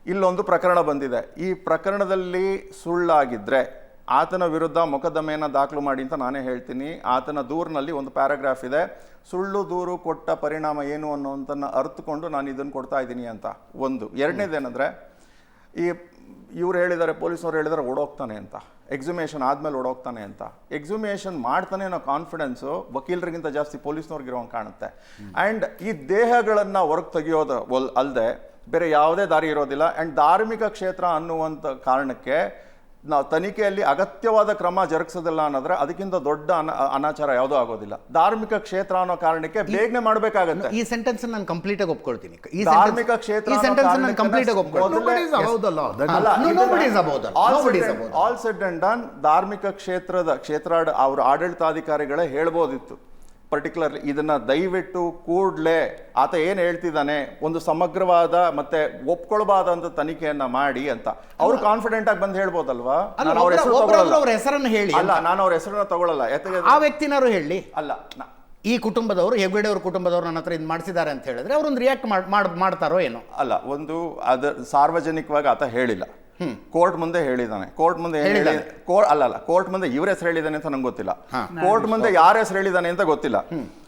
ಇಲ್ಲೊಂದು ಪ್ರಕರಣ ಬಂದಿದೆ. ಈ ಪ್ರಕರಣದಲ್ಲಿ ಸುಳ್ಳಾಗಿದ್ರೆ ಆತನ ವಿರುದ್ಧ ಮೊಕದ್ದಮೆಯನ್ನು ದಾಖಲು ಮಾಡಿ ಅಂತ ನಾನೇ ಹೇಳ್ತೀನಿ. ಆತನ ದೂರಿನಲ್ಲಿ ಒಂದು ಪ್ಯಾರಾಗ್ರಾಫ್ ಇದೆ, ಸುಳ್ಳು ದೂರು ಕೊಟ್ಟ ಪರಿಣಾಮ ಏನು ಅನ್ನೋಂಥನ್ನು ಅರ್ಥಕೊಂಡು ನಾನು ಇದನ್ನು ಕೊಡ್ತಾ ಇದ್ದೀನಿ ಅಂತ. ಒಂದು. ಎರಡನೇದೇನೆಂದರೆ, ಇವ್ರು ಹೇಳಿದ್ದಾರೆ, ಪೊಲೀಸವ್ರು ಹೇಳಿದ್ದಾರೆ ಓಡೋಗ್ತಾನೆ ಅಂತ, ಎಕ್ಸುಮೇಷನ್ ಆದಮೇಲೆ ಓಡೋಗ್ತಾನೆ ಅಂತ. ಎಕ್ಸುಮೇಷನ್ ಮಾಡ್ತಾನೆ ಅನ್ನೋ ಕಾನ್ಫಿಡೆನ್ಸು ವಕೀಲರಿಗಿಂತ ಜಾಸ್ತಿ ಪೊಲೀಸ್ನವ್ರಿಗಿರೋಂಗೆ ಕಾಣುತ್ತೆ. ಆ್ಯಂಡ್ ಈ ದೇಹಗಳನ್ನು ಹೊರಗೆ ತೆಗೆಯೋದು ಅಲ್ಲದೆ ಬೇರೆ ಯಾವುದೇ ದಾರಿ ಇರೋದಿಲ್ಲ. ಆ್ಯಂಡ್ ಧಾರ್ಮಿಕ ಕ್ಷೇತ್ರ ಅನ್ನುವಂಥ ಕಾರಣಕ್ಕೆ ನಾವು ತನಿಖೆಯಲ್ಲಿ ಅಗತ್ಯವಾದ ಕ್ರಮ ಜರುಗಿಸೋದಿಲ್ಲ ಅನ್ನೋದ್ರೆ ಅದಕ್ಕಿಂತ ದೊಡ್ಡ ಅನಾಚಾರ ಯಾವುದೂ ಆಗೋದಿಲ್ಲ. ಧಾರ್ಮಿಕ ಕ್ಷೇತ್ರ ಅನ್ನೋ ಕಾರಣಕ್ಕೆ ಬೇಗನೆ ಮಾಡಬೇಕಾಗತ್ತೆ. ಈ ಸೆಂಟೆನ್ಸ್ ನಾನು ಕಂಪ್ಲೀಟ್ ಆಗಿ ಒಪ್ಕೊಳ್ತೀನಿ. ಈ ಧಾರ್ಮಿಕ ಕ್ಷೇತ್ರ ಆಲ್ ಸೆಡ್ ಅಂಡ್ ಡನ್ ಧಾರ್ಮಿಕ ಕ್ಷೇತ್ರ ಅವ್ರ ಆಡಳಿತಾಧಿಕಾರಿಗಳೇ ಹೇಳ್ಬೋದಿತ್ತು ಪರ್ಟಿಕ್ಯುಲರ್ಲಿ ಇದನ್ನ ದಯವಿಟ್ಟು ಕೂಡಲೇ ಆತ ಏನು ಹೇಳ್ತಿದ್ದಾನೆ ಒಂದು ಸಮಗ್ರವಾದ ಮತ್ತೆ ಒಪ್ಕೊಳ್ಬಾದಂತ ತನಿಖೆಯನ್ನ ಮಾಡಿ ಅಂತ ಅವ್ರು ಕಾನ್ಫಿಡೆಂಟ್ ಆಗಿ ಬಂದು ಹೇಳ್ಬೋದಲ್ವಾ. ಅವ್ರ ಹೆಸರನ್ನು ಹೇಳಿ. ಅಲ್ಲ, ನಾನು ಅವ್ರ ಹೆಸರನ್ನ ತಗೊಳ್ಳಲ್ಲ. ಆ ವ್ಯಕ್ತಿನಾರು ಹೇಳಿ. ಅಲ್ಲ, ಈ ಕುಟುಂಬದವರು, ಹೆಗ್ಗಡೆ ಅವ್ರ ಕುಟುಂಬದವರು ನನ್ನ ಹತ್ರ ಇದು ಮಾಡಿಸಿದ್ದಾರೆ ಅಂತ ಹೇಳಿದ್ರೆ ಅವ್ರೊಂದು ರಿಯಾಕ್ಟ್ ಮಾಡ್ತಾರೋ ಏನೋ. ಅಲ್ಲ, ಒಂದು ಅದು ಸಾರ್ವಜನಿಕವಾಗಿ ಆತ ಹೇಳಿಲ್ಲ, ಕೋರ್ಟ್ ಮುಂದೆ ಹೇಳಿದಾನೆ. ಕೋರ್ಟ್ ಮುಂದೆ ಕೋರ್ಟ್ ಮುಂದೆ ಇವ್ರ ಹೆಸರು ಹೇಳಿದಾನೆ ಅಂತ ನಂಗೆ ಗೊತ್ತಿಲ್ಲ, ಕೋರ್ಟ್ ಮುಂದೆ ಯಾರ ಹೆಸರು ಹೇಳಿದಾನೆ ಅಂತ ಗೊತ್ತಿಲ್ಲ.